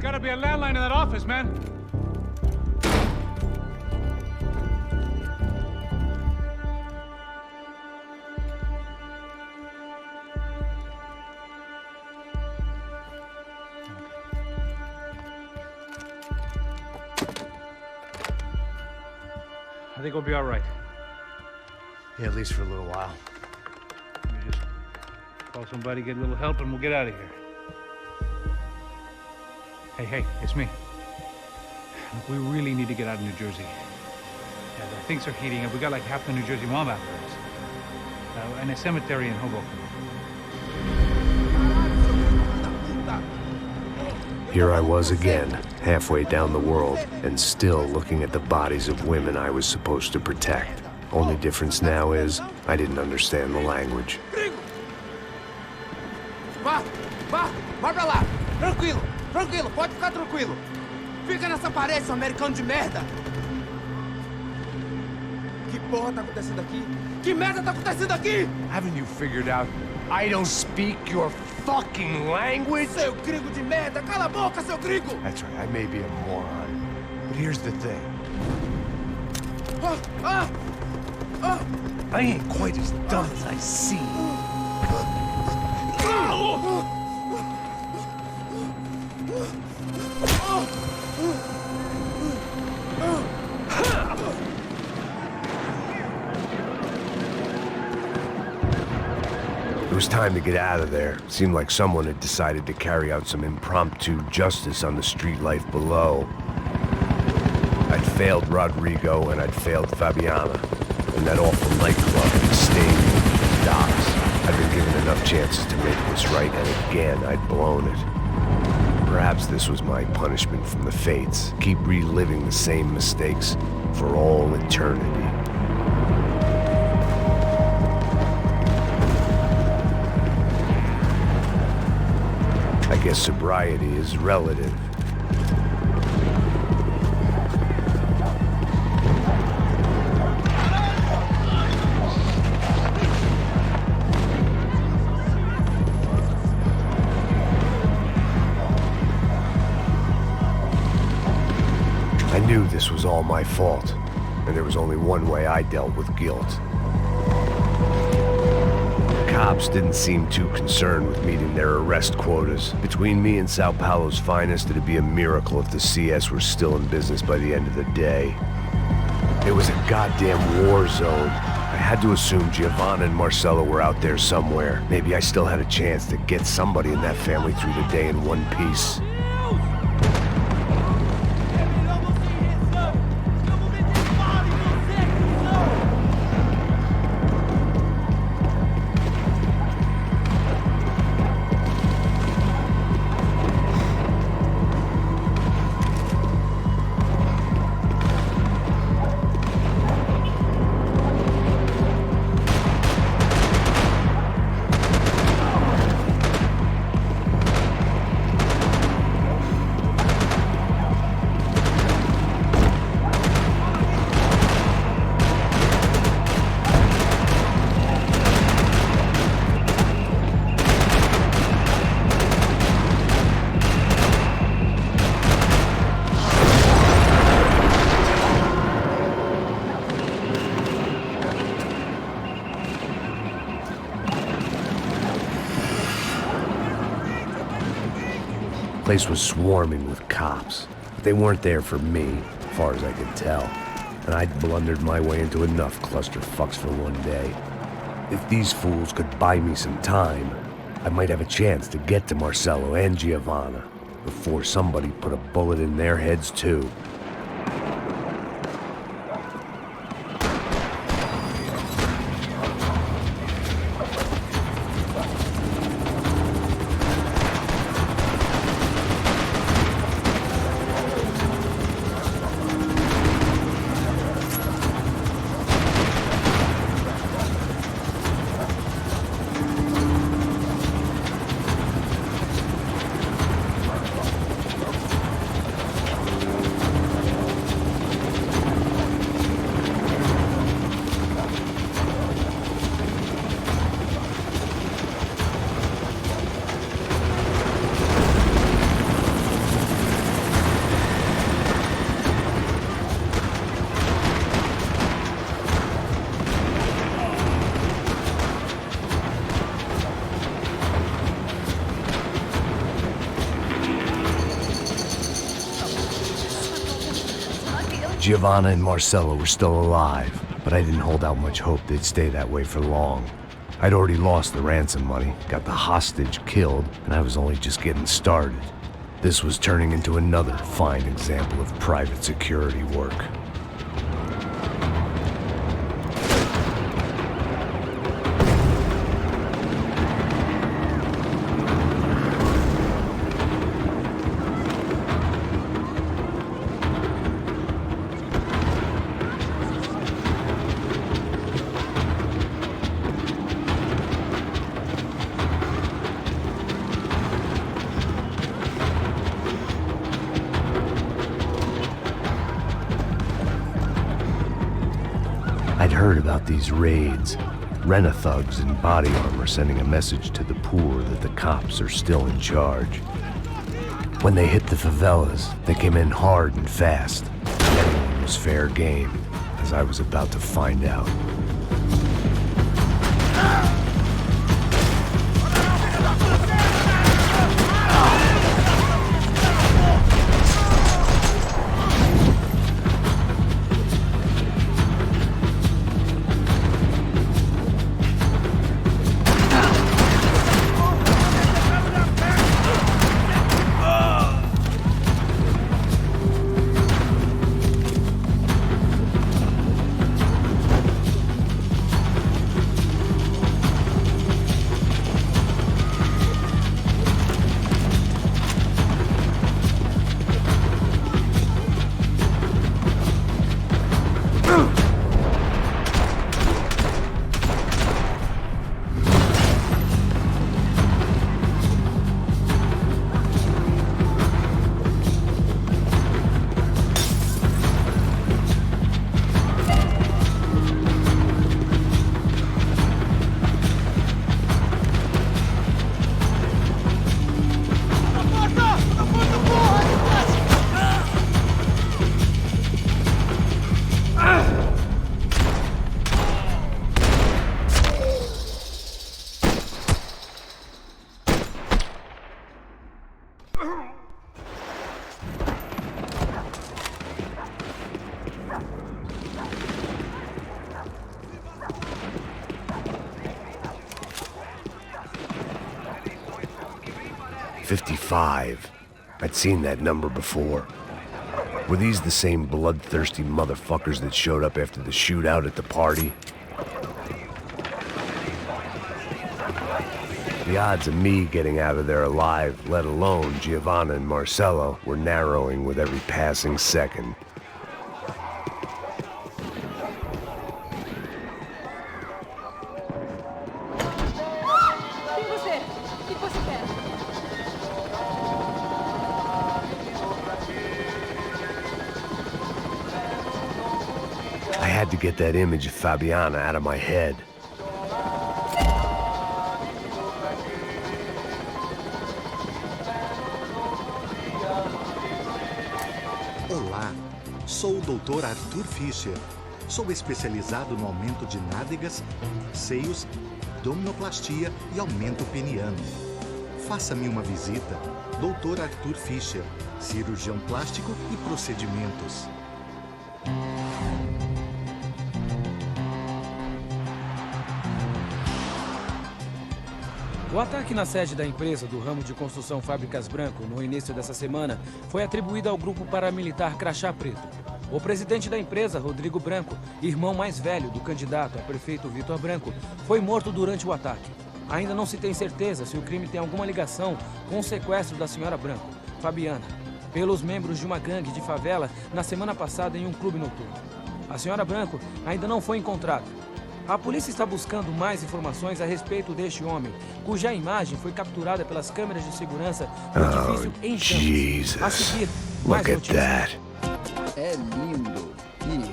gotta be a landline in that office, man. I think we'll be all right. Yeah, at least for a little while. Let me just call somebody, get a little help, and we'll get out of here. Hey, it's me. Look, we really need to get out of New Jersey. Yeah, things are heating up. We got like half the New Jersey mob after us. And a cemetery in Hoboken. Here I was again, halfway down the world, and still looking at the bodies of women I was supposed to protect. Only difference now is, I didn't understand the language. Vai pra lá! Tranquilo, pode ficar tranquilo. Fica nessa parede, seu americano de merda! Que porra tá acontecendo aqui? Que merda tá acontecendo aqui? Haven't you figured out I don't speak your fucking language? Seu gringo de merda! Cala a boca, seu gringo! That's right, I may be a moron, but here's the thing. I ain't quite as dumb as I seem. It was time to get out of there. It seemed like someone had decided to carry out some impromptu justice on the street life below. I'd failed Rodrigo and I'd failed Fabiana. And that awful nightclub, the stadium, the docks. I'd been given enough chances to make this right, and again, I'd blown it. Perhaps this was my punishment from the fates. Keep reliving the same mistakes for all eternity. I guess sobriety is relative. I knew this was all my fault, and there was only one way I dealt with guilt. The cops didn't seem too concerned with meeting their arrest quotas. Between me and Sao Paulo's finest, it'd be a miracle if the CS were still in business by the end of the day. It was a goddamn war zone. I had to assume Giovanna and Marcelo were out there somewhere. Maybe I still had a chance to get somebody in that family through the day in one piece. The place was swarming with cops. They weren't there for me, as far as I could tell. And I'd blundered my way into enough clusterfucks for one day. If these fools could buy me some time, I might have a chance to get to Marcelo and Giovanna before somebody put a bullet in their heads too. Giovanna and Marcelo were still alive, but I didn't hold out much hope they'd stay that way for long. I'd already lost the ransom money, got the hostage killed, and I was only just getting started. This was turning into another fine example of private security work. I'd heard about these raids, rent-a-thugs in body armor sending a message to the poor that the cops are still in charge. When they hit the favelas, they came in hard and fast. Anyone was fair game, as I was about to find out. "55. I'd seen that number before. Were these the same bloodthirsty motherfuckers that showed up after the shootout at the party? The odds of me getting out of there alive, let alone Giovanna and Marcelo, were narrowing with every passing second. I had to get that image of Fabiana out of my head. Olá, sou o Dr. Arthur Fischer. Sou especializado no aumento de nádegas, seios, abdominoplastia e aumento peniano. Faça-me uma visita. Dr. Arthur Fischer, cirurgião plástico e procedimentos. O ataque na sede da empresa do ramo de construção Fábricas Branco no início dessa semana foi atribuído ao grupo paramilitar Crachá Preto. O presidente da empresa, Rodrigo Branco, irmão mais velho do candidato a prefeito Vitor Branco, foi morto durante o ataque. Ainda não se tem certeza se o crime tem alguma ligação com o sequestro da senhora Branco, Fabiana, pelos membros de uma gangue de favela na semana passada em um clube noturno. A senhora Branco ainda não foi encontrada. A polícia está buscando mais informações a respeito deste homem, cuja imagem foi capturada pelas câmeras de segurança do edifício em chamas. A seguir, mais notícias. É lindo,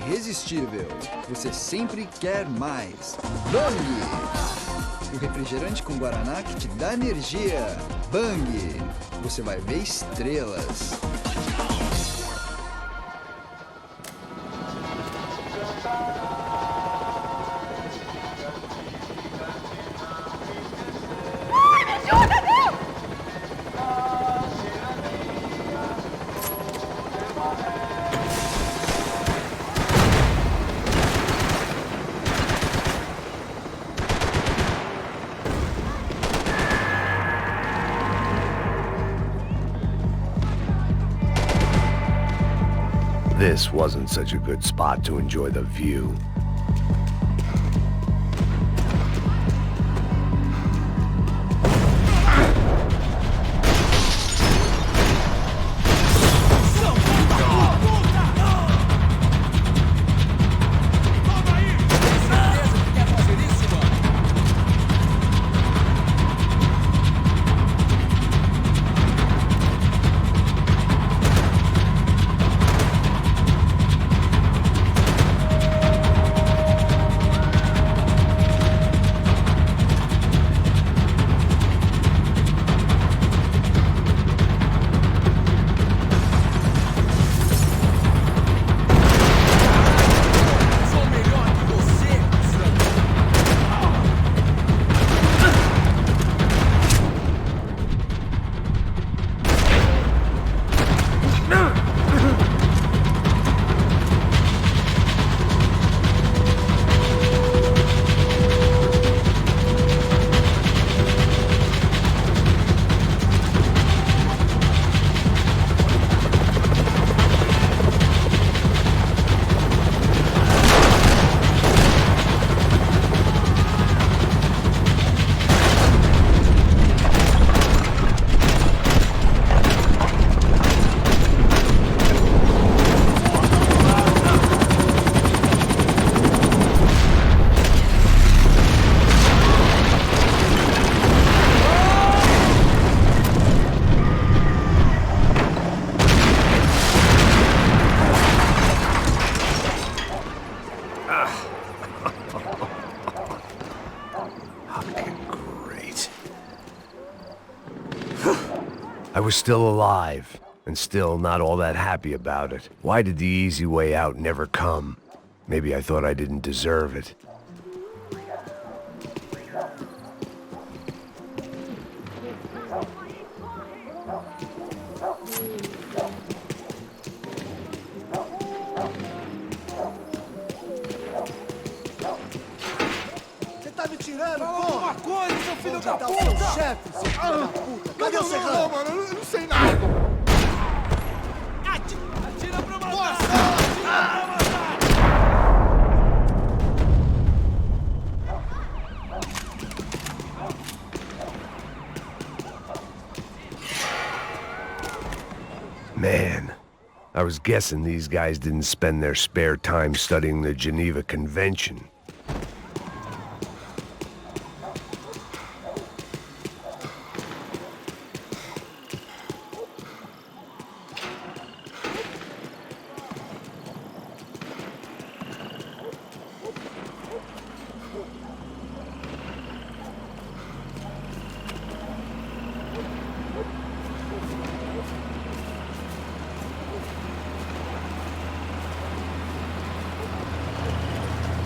irresistível. Você sempre quer mais. Bang! O refrigerante com guaraná que te dá energia. Bang! Você vai ver estrelas. This wasn't such a good spot to enjoy the view. I was still alive, and still not all that happy about it. Why did the easy way out never come? Maybe I thought I didn't deserve it. Você tá me tirando, pô? Alguma coisa, seu filho da puta! O seu chefe, seu filho da puta! Cadê o serrano? Não, mano, eu não sei nada! Atira pra matar! Atira pra matar! Man, I was guessing these guys didn't spend their spare time studying the Geneva Convention.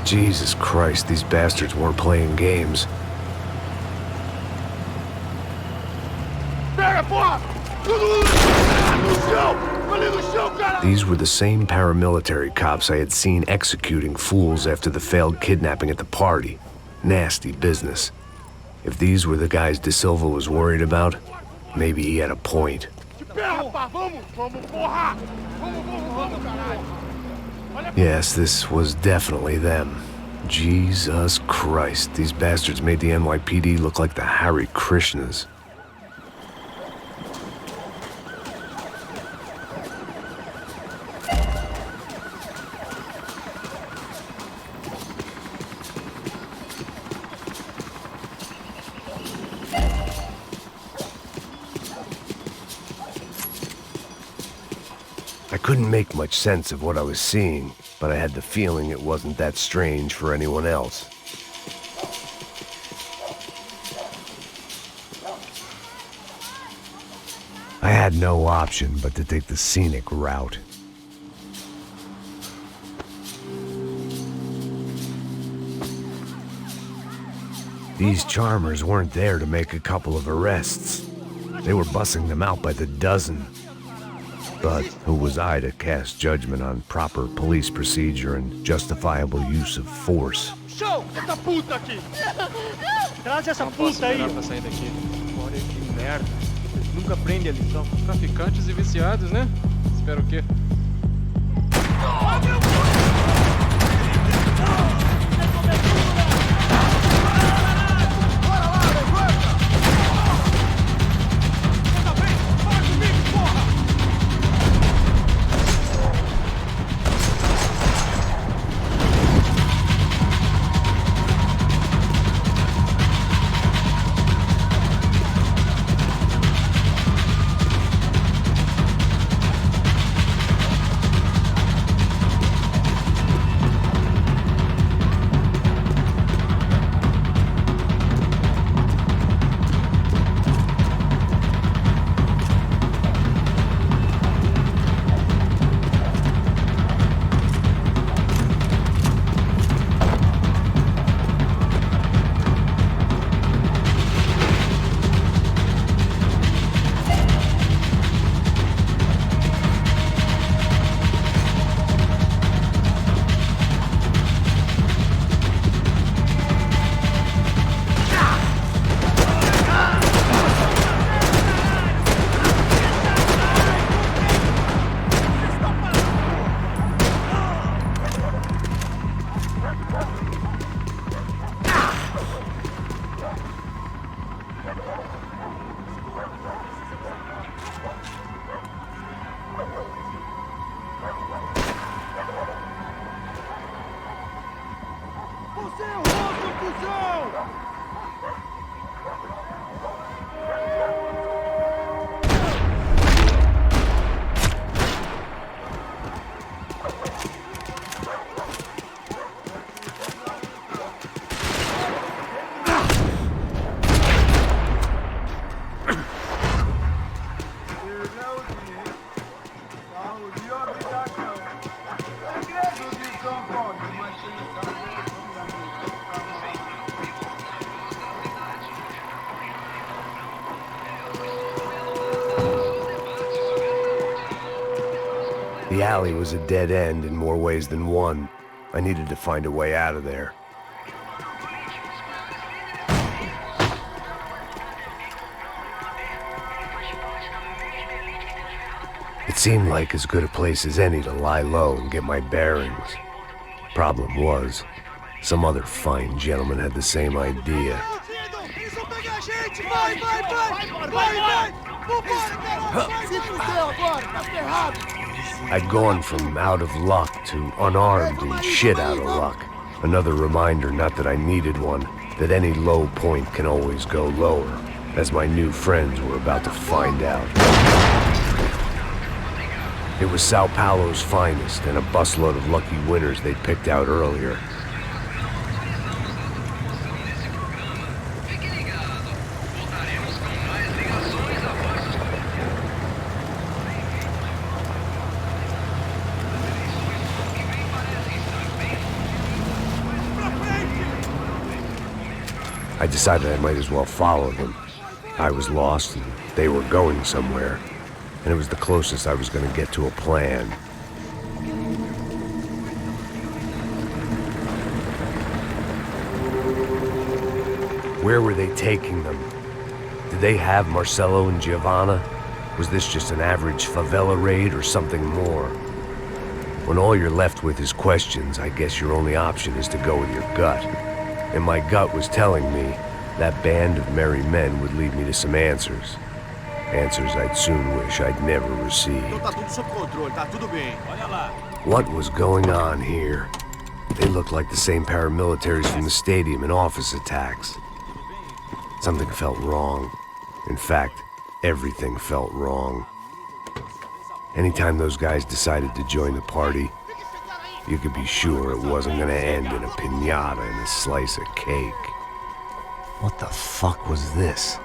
Jesus Christ, these bastards weren't playing games. These were the same paramilitary cops I had seen executing fools after the failed kidnapping at the party. Nasty business. If these were the guys De Silva was worried about, maybe he had a point. Yes, this was definitely them. Jesus Christ, these bastards made the NYPD look like the Hare Krishnas. I couldn't make much sense of what I was seeing, but I had the feeling it wasn't that strange for anyone else. I had no option but to take the scenic route. These charmers weren't there to make a couple of arrests. They were bussing them out by the dozen. But who was I to cast judgment on proper police procedure and justifiable use of force? chão! Essa puta aqui! Traz essa puta aí! Pra sair daqui. Olha que merda. Eles nunca aprendem a lição. Traficantes e viciados, né? Espero o quê? The alley was a dead end in more ways than one. I needed to find a way out of there. It seemed like as good a place as any to lie low and get my bearings. Problem was, some other fine gentleman had the same idea. I'd gone from out of luck to unarmed and shit out of luck. Another reminder, not that I needed one, that any low point can always go lower, as my new friends were about to find out. It was Sao Paulo's finest, and a busload of lucky winners they'd picked out earlier. I decided I might as well follow them. I was lost, and they were going somewhere, and it was the closest I was going to get to a plan. Where were they taking them? Did they have Marcelo and Giovanna? Was this just an average favela raid or something more? When all you're left with is questions, I guess your only option is to go with your gut. And my gut was telling me that band of merry men would lead me to some answers. Answers I'd soon wish I'd never received. What was going on here? They looked like the same paramilitaries from the stadium in office attacks. Something felt wrong. In fact, everything felt wrong. Anytime those guys decided to join the party, you could be sure it wasn't gonna end in a piñata and a slice of cake. What the fuck was this?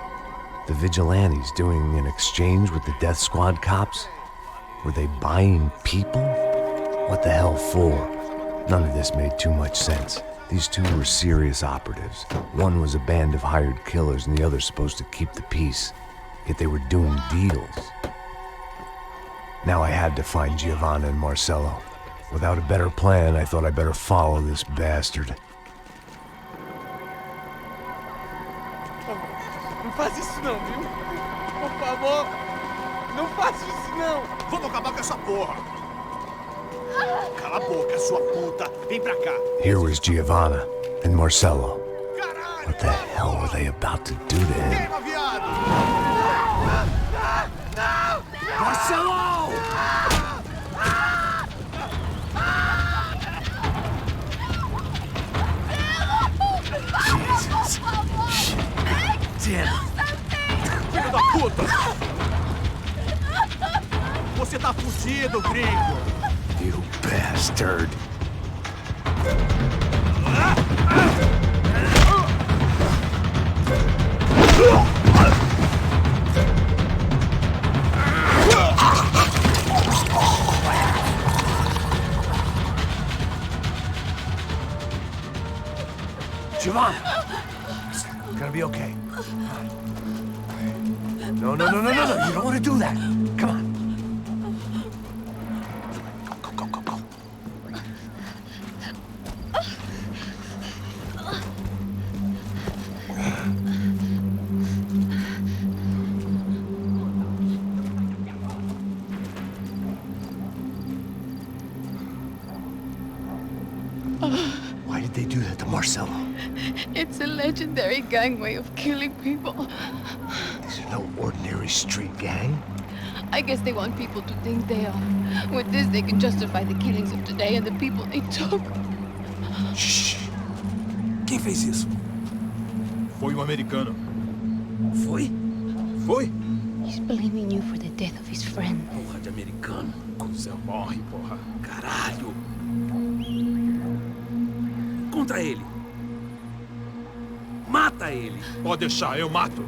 The vigilantes doing an exchange with the death squad cops? Were they buying people? What the hell for? None of this made too much sense. These two were serious operatives. One was a band of hired killers and the other supposed to keep the peace. Yet they were doing deals. Now I had to find Giovanna and Marcelo. Without a better plan, I thought I'd better follow this bastard. Não faz isso não, viu? Por favor, não faça isso não. Vamos acabar com essa porra. Cala a boca, sua puta. Vem pra cá. Here was Giovanna and Marcello. What the hell were they about to do to him? Queima, viado. Marcello! Jesus. Shit. Damn. Filho da puta. Você tá fudido, gringo. You bastard. Giovanna, it's gonna be okay. No, no, no, no, no, no. You don't want to do that. Come on. Go, go, go, go. Why did they do that to Marcello? It's a legendary gang way of killing people. These are no ordinary street gang. I guess they want people to think they are. With this, they can justify the killings of today and the people they took. Shh. Quem fez isso? Foi um americano. Foi? Foi? He's blaming you for the death of his friend. Porra de americano. Corsair morre, porra. Caralho. Contra ele. Mata ele. Pode deixar, eu mato.